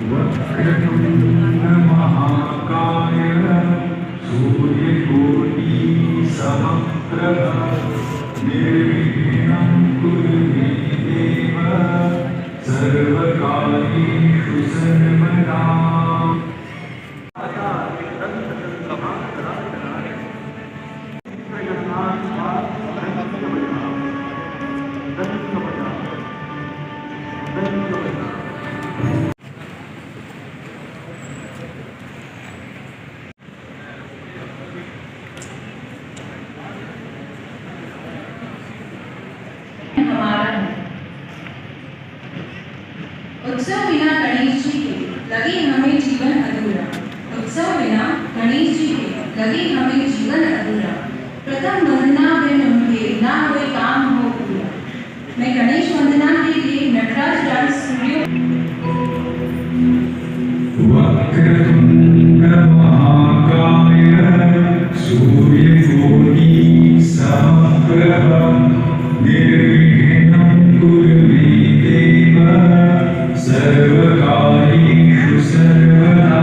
वक्रतुण्ड महाकाय सूर्यकोटि समप्रभ निर्विघ्नं कुरु मे देव सर्वकार्येषु सर्वदा। उत्सव बिना गणेश जी के लगे हमें जीवन अधूरा। उत्सव बिना गणेश जी के लगे हमें जीवन अधूरा। प्रथम वंदना बिन उनके ना हुए काम हो पूरा। मैं गणेश वंदना के लिए नटराज डांस स्टूडियो वक्रतुण्ड महाकाय सूर्यकोटि समप्रभ निर्विघ्नं कुरु मे देव सर्वकार्येषु सर्वदा।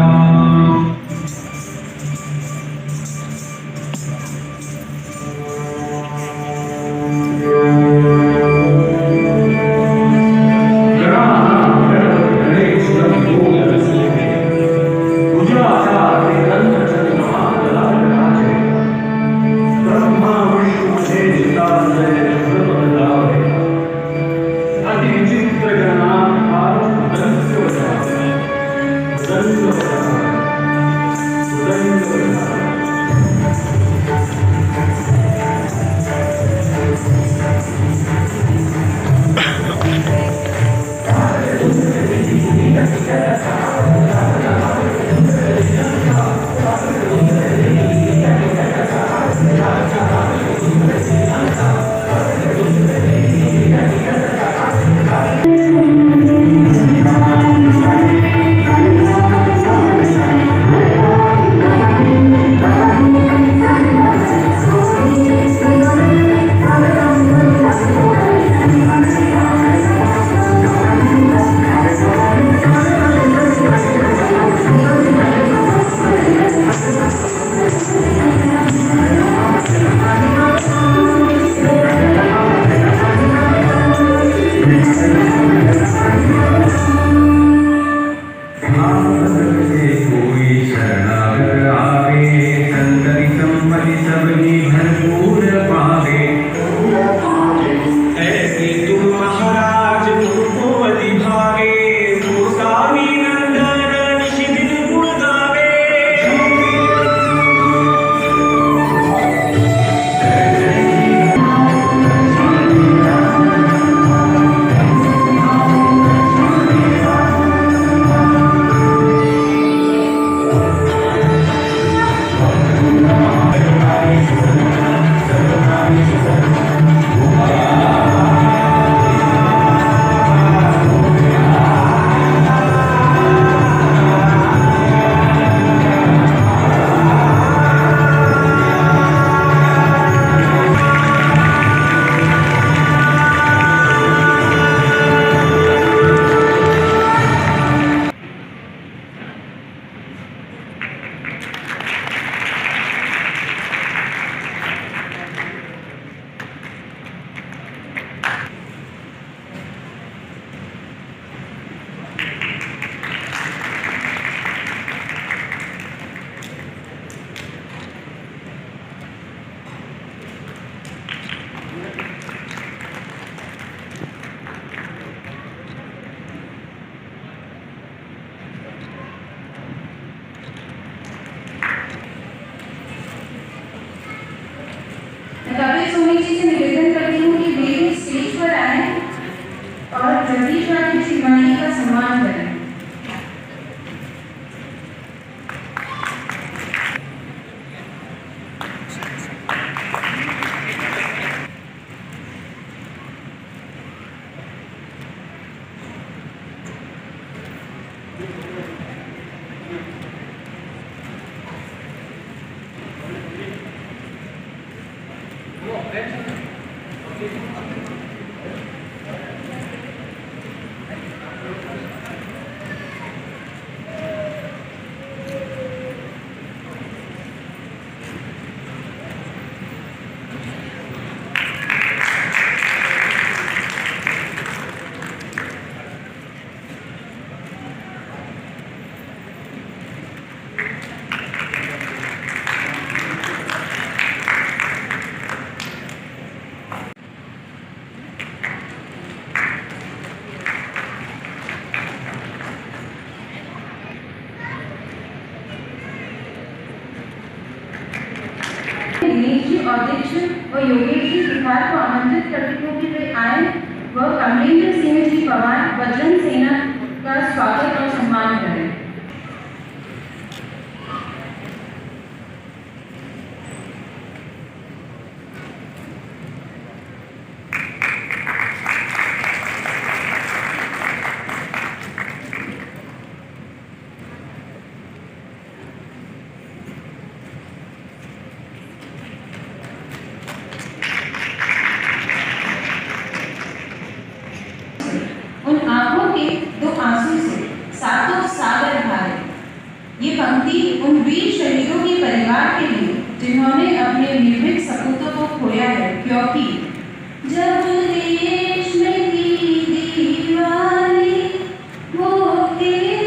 कपिल सोनी जी से निवेदन करती हूँ कि वे भी स्टेज पर आए और जगदीश रानी शिवानी का सम्मान करें। अध्यक्ष व योगेश त्रिपाठी को आमंत्रित करती हूँ कि वे आए व कमलेंद्र सिंह जी पवार बजरंग सेना का स्वागत और सम्मान करें। उन आंखों के दो आंसू से सातों सागर भरे। ये पंक्ति उन वीर शहीदों के परिवार के लिए जिन्होंने अपने निर्भीक सपूतों को खोया है, क्योंकि जब देश में थी दीवानी वो खेल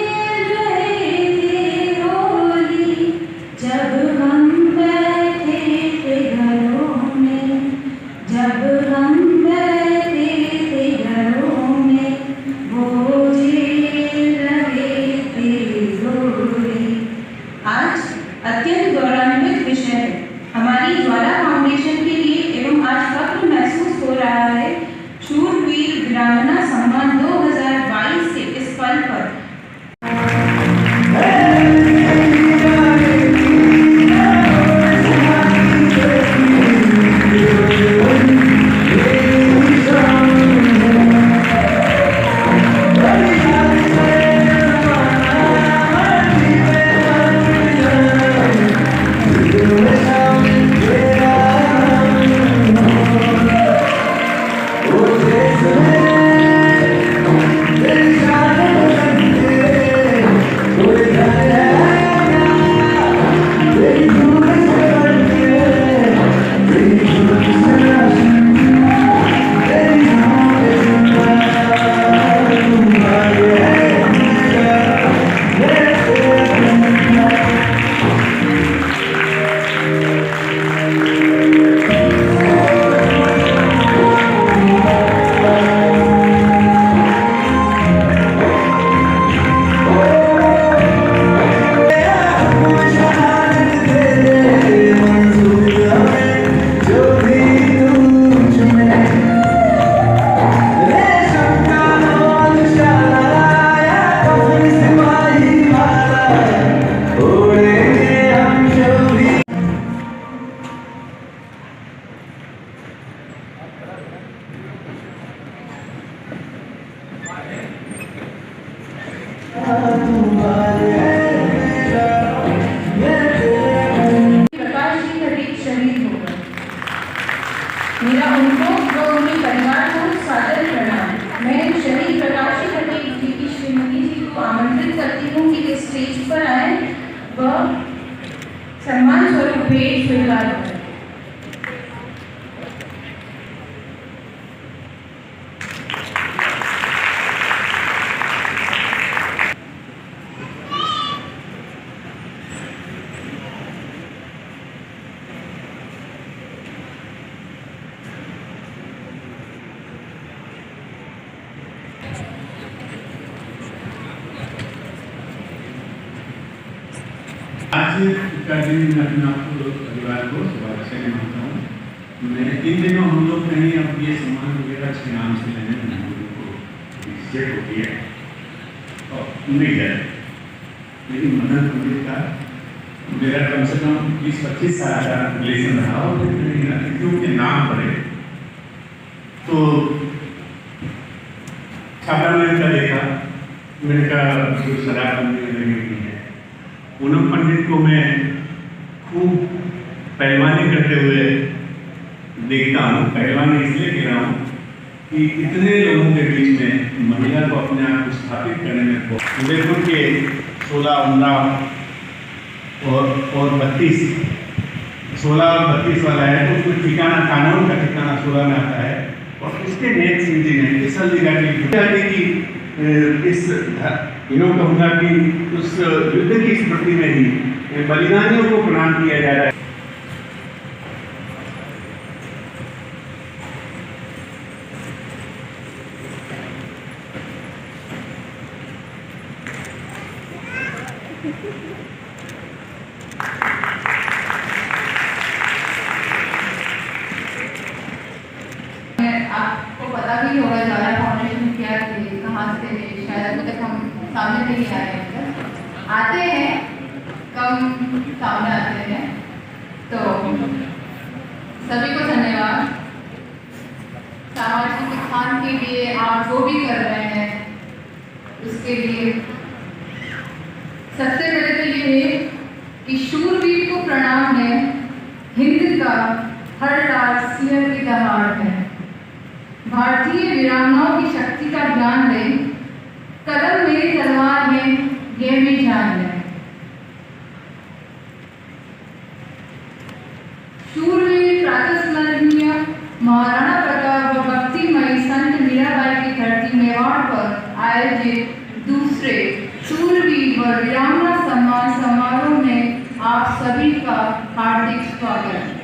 रहे थे होली, जब हम बैठे थे घरों में, जब हम अत्यंत गौरवान्वित विषय है हमारी ज्वाला फाउंडेशन के लिए एवं आज फख्र महसूस हो रहा है शूरवीर वीरांगना सम्मान 2022 के इस पल पर। प्रकाश जी खटीक शहीद हो गए। मेरा उनको व उनके परिवार को सादर प्रणाम। मैं शहीद प्रकाश जी खटीक जी की श्रीमती जी को आमंत्रित करती हूँ कि वे स्टेज पर आए व सम्मान स्वरूप भेंट स्वीकार करें। आज का दिन मैं अपना परिवार को शुभाशय मानता हूँ। मैं इन दिनों हम लोग कहीं अब ये सम्मान वगैरह के नाम से लेने को रिजेक्ट होती है और नहीं जाए, लेकिन मदन मंदिर का मेरा कम से कम 20-25 साल का रिलेशन रहा और उनके नाम पड़े तो छात्रा मैंने का देखा, मैंने कहा जो शराब लगी हुई है पूनम पंडित को मैं खूब पहलवानी करते हुए देखता हूँ। पहलवानी इसलिए कह रहा हूँ कि इतने लोगों के बीच में महिला को अपने आप को स्थापित करने में उदयपुर के 16, 19 और 32, 16 और 32 वाला है तो उसको ठिकाना कानून का ठिकाना 16 में आता है और उसके नेक सिंह जी ने इस हल्दी की इस यूँ कहूँगा कि उस युद्ध की स्मृति में ही बलिदानियों को प्रणाम किया जा रहा है। पता भी होगा ज्वाला फाउंडेशन क्या थे, कहाँ से थे, शायद अभी तक हम सामने नहीं आए हैं, आते हैं कम सामने आते हैं। तो सभी को धन्यवाद। सामाजिक उत्थान के लिए आप जो भी कर रहे हैं उसके लिए सबसे पहले तो ये है कि शूरवीर को प्रणाम है, हिंद का हर राज सिर की दहाड़ है। भारतीय वीरांगनाओं की शक्ति का ज्ञान लें, कलम मेरी तलवार है ये भी जान लें। शूरवीर प्रातस्मरणीय महाराणा प्रताप व भक्तिमयी संत मीराबाई की धरती मेवाड़ पर आयोजित दूसरे शूरवीर व वीरांगना सम्मान समारोह में आप सभी का हार्दिक स्वागत।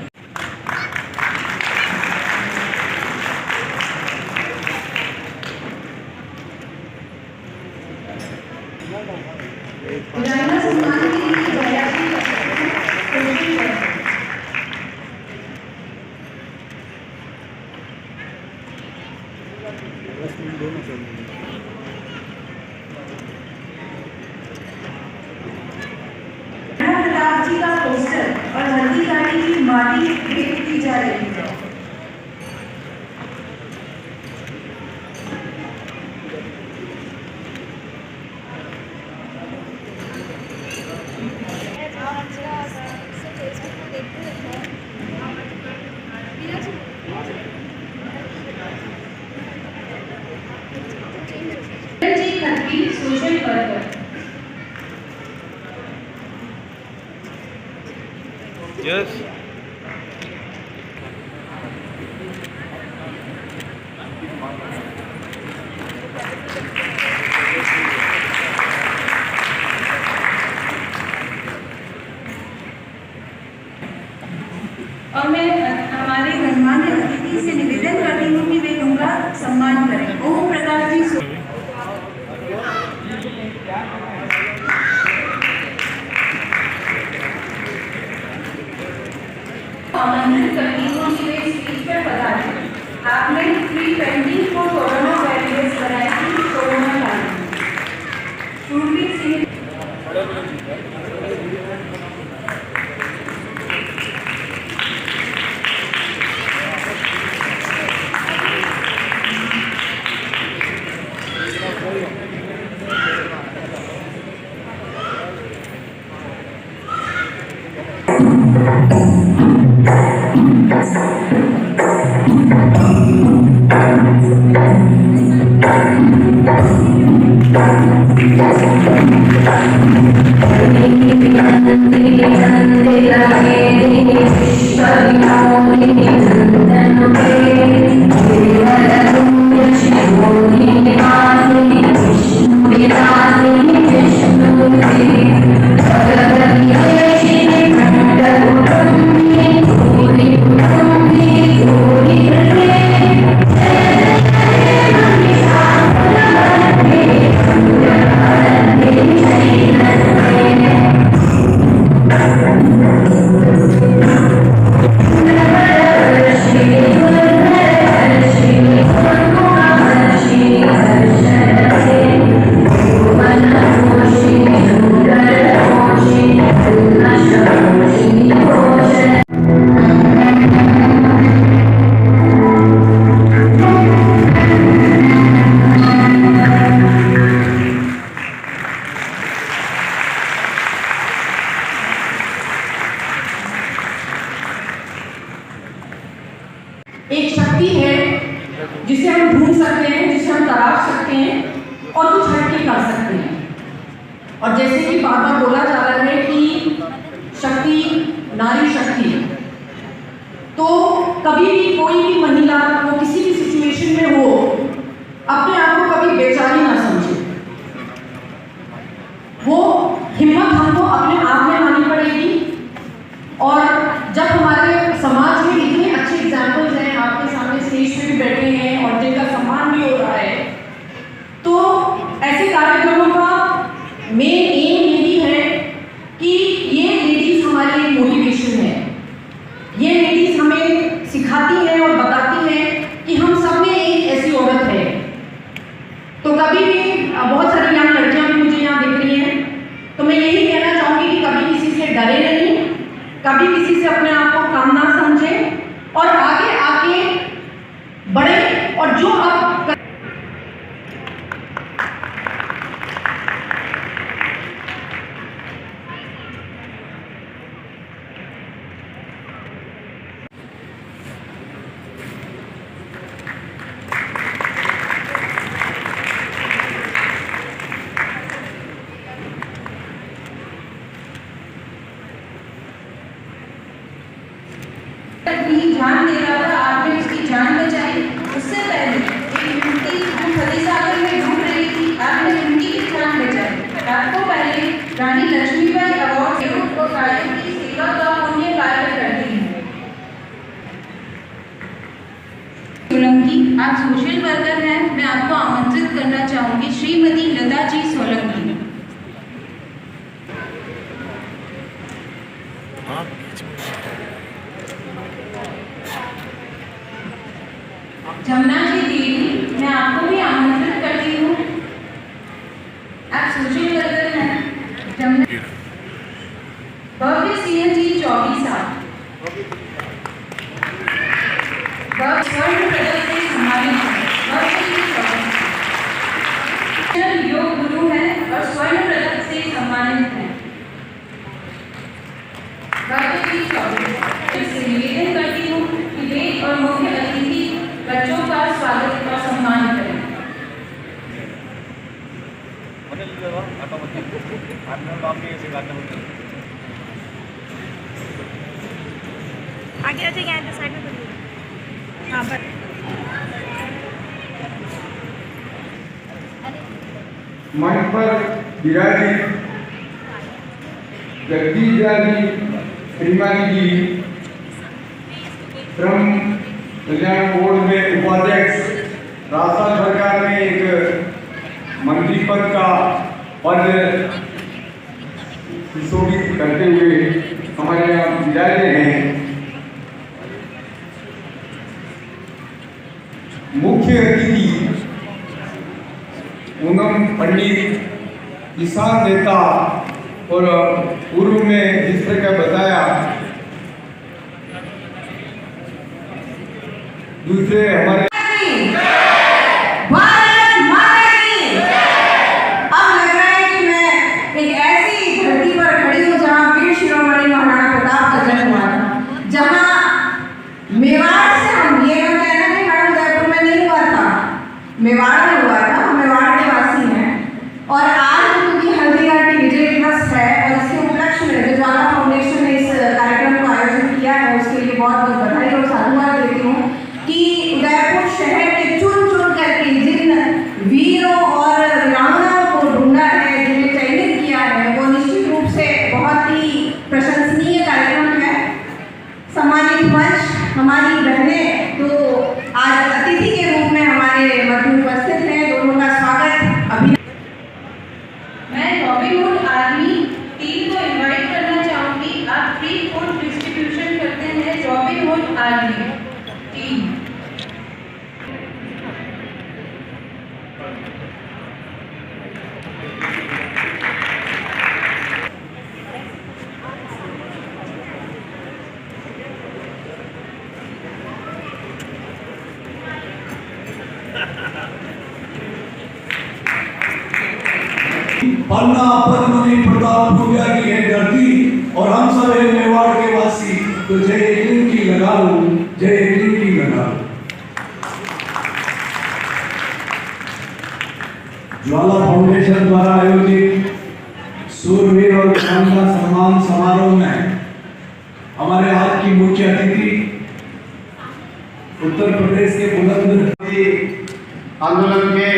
वीरांगना सम्मान के लिए बयासी कोशिश है। प्रताप जी का पोस्टर और हल्दी घाटी की माटी भेंट की जा रही है। जी खत्री सोशल वर्कर। Yes. और मैं हमारे गणमान्य अतिथि से निवेदन करती हूँ कि वे उनका सम्मान करें। ओम प्रकाश जी आमंत्रित करती हूँ कि वे स्टेज पर पधारें। आपने फ्री पेंटिंग को कोरोना बैरियर्स बनाए थी कोरोना काल में। शूरवीर सिंह एक शक्ति है जिसे हम ढूंढ सकते हैं, जिसे हम तराश सकते हैं और कुछ हटके कर सकते हैं। और जैसे कि बार बार बोला जा रहा है कि शक्ति नारी शक्ति, तो कभी भी कोई भी महिला वो किसी भी सिचुएशन में हो अपने आप को कभी बेचारी ना समझे। वो हिम्मत हमको अपने आप में आनी पड़ेगी। और जब हमारे समाज में इतने अच्छे एग्जाम्पल्स हैं, आपके सामने स्टेज पे भी बैठे हैं और जिनका सम्मान भी हो रहा है, तो ऐसे कार्यक्रमों का मेन एम ये भी है कि ये लेडीज हमारी एक मोटिवेशन है। ये लेडीज हमें सिखाती हैं और बताती हैं कि हम सब में एक ऐसी आप सोशल वर्कर हैं, मैं आपको आमंत्रित करना चाहूँगी श्रीमती लता जी सोलंकी। जमुना जी देवी, मैं आपको भी आमंत्रित करती हूँ। आप सोशल वर्कर हैं। जमुना भव्य सिंह जी चौबी साहब, स्वर्ण पदक से सम्मानित हैं। भव्य सिंह चौबी योग गुरु हैं और स्वर्ण पदक से सम्मानित हैं। भव्य सिंह चौबी से निवेदन करती हूँ कि वे और मुख्य अतिथि बच्चों का स्वागत और सम्मान करें। आगे आ जाइए, यहाँ साइड में करिए। हाँ बस मंच पर विराजित जगदीश श्रीमानी जी श्रम कल्याण बोर्ड में उपाध्यक्ष, राजस्थान सरकार ने एक मंत्री पद का पद सुशोभित करते हुए हमारे यहाँ विराजे हैं। मुख्य अतिथि पूनम पंडित, किसान नेता और पूर्व में जिस तरह का बताया, दूसरे हमारे भारत माता की। अब लग रहा है कि मैं एक ऐसी धरती पर खड़ी हूँ जहाँ वीर शिरोमणि महाराणा प्रताप का जन्म हुआ था, जहाँ मेवाड़ से हम ये कहना कि हमारा उदयपुर में नहीं हुआ था, मेवाड़ में हुआ था। हम मेवाड़ के वासी हैं और आज क्योंकि हल्दीघाटी विजय दिवस है और इसके उपलक्ष्य में जो ज्वाला फाउंडेशन ने इस कार्यक्रम को आयोजित किया है उसके लिए बहुत बहुत बधाई और साधुवाद देती हूँ कि उदयपुर शहर के चुन चुन करके जिन वीरों और वीरांगनाओं को ढूंढा है, जिन्हें चयनित किया है, वो निश्चित रूप से बहुत ही प्रशंसनीय कार्यक्रम है। सम्मानित मंच, हमारी बहनें तो आज अतिथि के रूप में हमारे मध्य उपस्थित हैं, दोनों का स्वागत अभी। मैं रॉबिन हुड आर्मी टीम को इनवाइट करना चाहूँगी। आप फ्री फूड डिस्ट्रीब्यूशन करते हैं, रॉबिन हुड आर्मी टीम। पन्ना पद्मनी प्रताप पूजा की है धरती और हम सब है मेवाड़ के वासी, तो जय इनकी लगा लो, जय इनकी लगा लो। ज्वाला फाउंडेशन द्वारा आयोजित सूरवीर और वीरांगना सम्मान समारोह में हमारे आज की मुख्य अतिथि उत्तर प्रदेश के बुलंद आंदोलन के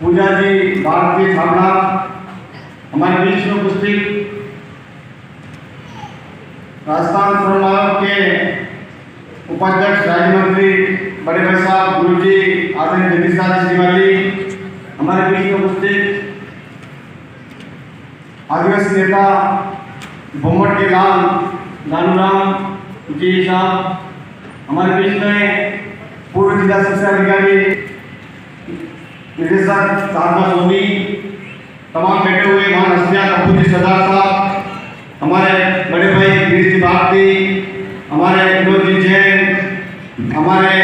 पूजा जी भारतीय छावड़ा हमारे बीच में उपस्थित राजस्थान श्रम आयोग के उपाध्यक्ष राज्य मंत्री बड़े भाई साहब गुरु जी आदरणीय जगदीश दास श्रीवाली, हमारे बीच में उपस्थित आदिवासी नेता बोमट के लाल नानूराम जी साहब, हमारे बीच में पूर्व जिला शिक्षा अधिकारी निदेशक शारदा सोनी, तमाम बैठे हुए महान हस्तियां कपूर जी सरदार साहब, हमारे बड़े भाई गिरीश जी भारती, हमारे विनोद जी जैन, हमारे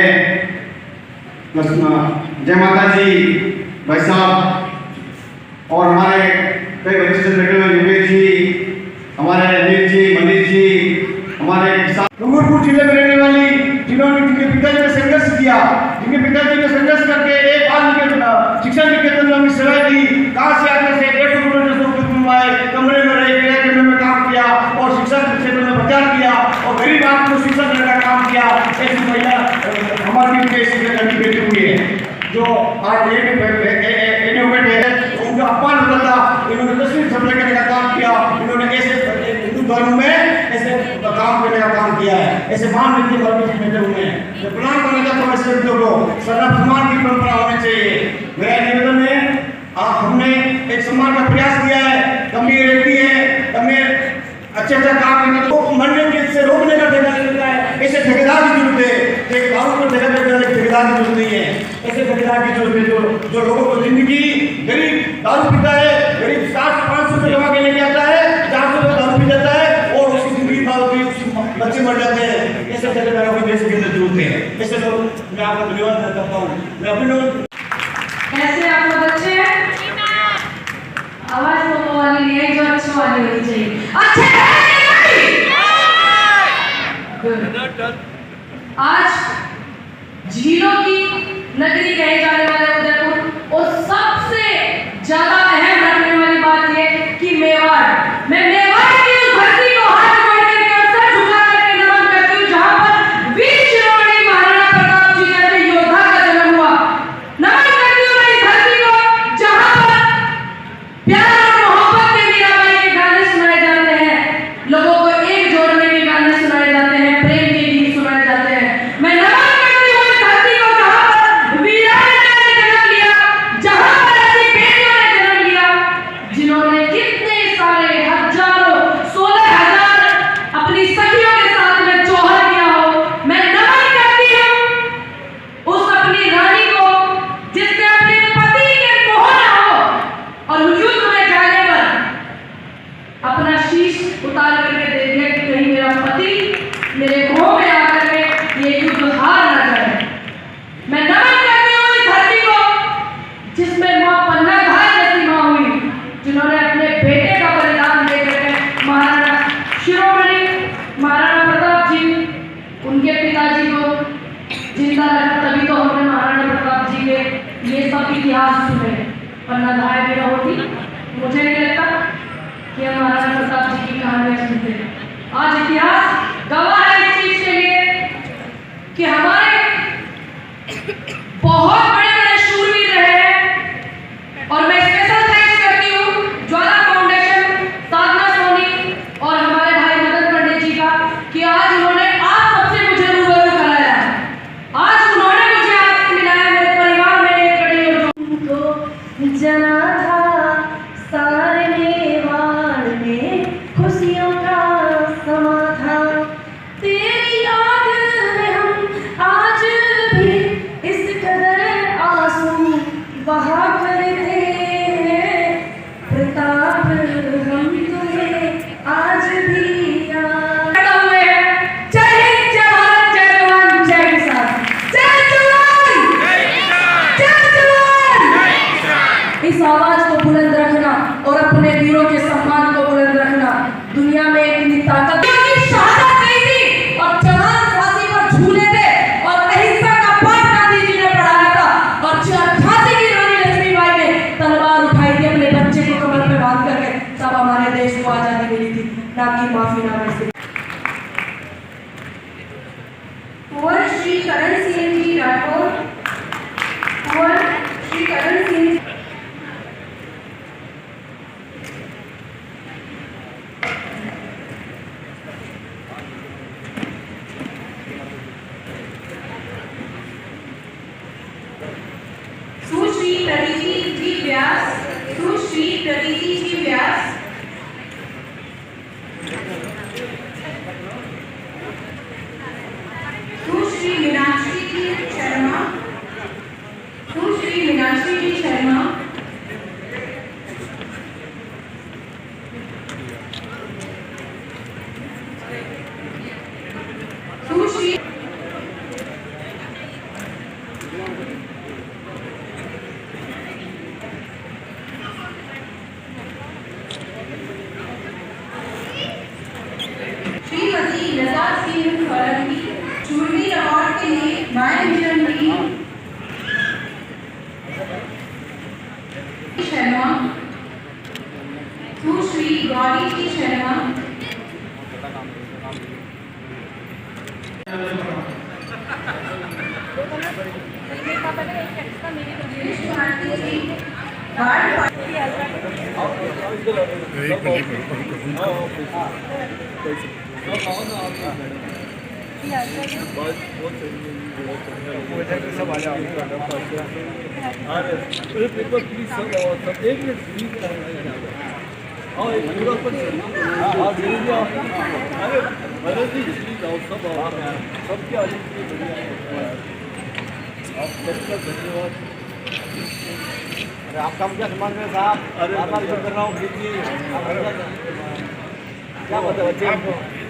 जय माता जी भाई साहब और हमारे कई वरिष्ठ बैठे हुए योगेश जी, हमारे अनिल जी, मनीष जी, हमारे डूंगरपुर जिले में रहने वाली जिन्होंने जिनके पिताजी ने संघर्ष किया, जिनके पिताजी ने संघर्ष करके एक बार शिक्षा निकेतन में अपनी सेवाएं दी, कहाँ से आते थे 150 कमाए, कमरे में रहे, किराए कमरे में काम किया और शिक्षा क्षेत्र में प्रचार किया और गरीब आदमी को शिक्षा देने का काम किया। ऐसी महिला हमारी देश में बैठी हुई है जो आज एडवोकेट है, उनका अपमान होता था, इन्होंने तस्वीर छपने करने का काम किया, इन्होंने ऐसे हिंदू धर्म में ऐसे काम करने का काम किया है, ऐसे महान व्यक्ति बैठे हुए हैं। प्रणाम करने का तो ऐसे व्यक्तियों को सदा सम्मान की परंपरा होनी चाहिए। मेरा निवेदन है, हमने एक सम्मान का प्रयास किया है, कमी रहती है, हमें अच्छे काम करने को मंडल के से रोकने का ठेकेदार मिलता है। ऐसे ठेकेदार की जरूरत है, एक दारू को ठेकेदार की जरूरत नहीं है। ऐसे ठेकेदार की जरूरत है जो लोगों को जिंदगी, गरीब दारू पीता है, गरीब 700-500 रुपये जमा के लेके आता है, 400 रुपये दारू पी जाता है और उसकी जिंदगी दारू पी बच्चे मर जाते हैं। ऐसे ठेकेदारों की देश के अंदर जरूरत है। ऐसे लोग मैं आपको धन्यवाद करता हूँ। मैं अपने लोग कैसे आप लोग अच्छे हैं? आवाज तो वो वाली नहीं है जो अच्छी वाली होनी चाहिए। अच्छे हैं नहीं? आज झीलों की नगरी कहे जाने वाले उदयपुर और सबसे ज्यादा अहम रखने वाली बात ये कि मेवाड़, मैं मेवाड़ की उस धरती को हाथ जोड़ करके और सर झुका करके नमन करती हूँ जहां पर वीर शिरोमणि महाराणा प्रताप जी जैसे योद्धा का जन्म हुआ। नमन करती हूँ मैं इस धरती को जहां पर प्यार और मोहब्बत के मीराबाई के गाने सुनाए जाते हैं, लोगों को एक जोड़ने के गाने सुनाए जाते हैं, प्रेम के गीत सुनाए जाते हैं। मैं नमन करती हूँ इस धरती को जहां पर वीरांगना ने जन्म लिया, जहां पर ऐसी बेटियों ने जन्म लिया जिन्होंने कितने सारे हजारों 16,000 अपनी सखियों के साथ में चौहर किया हो। मैं नमन करती हूँ उस अपनी रानी को जिसने अपने पति के मोहना हो और युद्ध में जाने पर अपना शीश उतार करके दे दिया कि कहीं मेरा पति मेरे मुंह में आकर के ये युद्ध हार ना जाए। मैं नमन करती हूँ इस धरती को जिसमें मां पन्ना घाट जैसी मां हुई, जिन्होंने अपने बेटे का बलिदान दे करके महाराणा शिरोमणि महाराणा प्रताप जी उनके पिताजी को जिंदा रखा। तभी तो हमने महाराणा प्रताप जी के ये सब इतिहास सुने, वरना धाय भी न होती। मुझे नहीं लगता कि हम महाराणा प्रताप जी की कहानियां सुनते। आज इतिहास गवाह है इस चीज के लिए कि हमारे बहुत बड़े बड़े शूरवीर रहे हैं और मैं स्पेशल थैंक्स करती हूँ ज्वाला फाउंडेशन, साधना सोनी और हमारे भाई मदन पंडित जी का कि आज उन्होंने आप सबसे मुझे रूबरू कराया। आज उन्होंने मुझे आपसे मिलाया, मेरे परिवार में एक कड़ी और जना था सारे मेवाड़ में खुशियों का समा था। तेरी याद में हम आज भी इस कदर आंसू बहा करते हैं। प्रताप हम तुम्हें आज भी याद हुए हैं। जय हिंद, जय भारत, जय जवान, जय किसान, जय जवान, जय जवान। इस आवाज को बुलंद रखना और अपने वीरों के सम्मान को बुलंद रखना। दुनिया में इतनी ताकत की शहादत नहीं थी और जवान फांसी पर झूले थे और अहिंसा का पाठ गांधी जी ने पढ़ाया था और झांसी की रानी लक्ष्मीबाई ने तलवार उठाई थी अपने बच्चे को कमर पे बांध करके, तब हमारे देश को आजादी मिली थी, ना कि माफीनामे से। कुंवर श्री करण सिंह जी राठौर, कुंवर श्री करण सिंह सुश्री प्रतीति जी व्यास, सुश्री प्रतीति जी व्यास, सुश्री मीनाक्षी जी शर्मा, सुश्री मीनाक्षी जी शर्मा, सुश्री श्रीमती लता सिंह सोलंकी, शूरवीर अवार्ड के लिए माय मिशन की शर्मा, सुश्री गौरी जी शर्मा, भारती जी वार्ड सब आ जाओ पेपर प्लीज सब एक मिनट प्लीज हाँ एक पूरा हाँ जल्दी आओ अरे भरत जी प्लीज आओ सब आओ सबके आ आप सबका धन्यवाद। अरे आपका क्या सम्मान है साहब? अरे आप कर रहा हूँ क्या पता बच्चे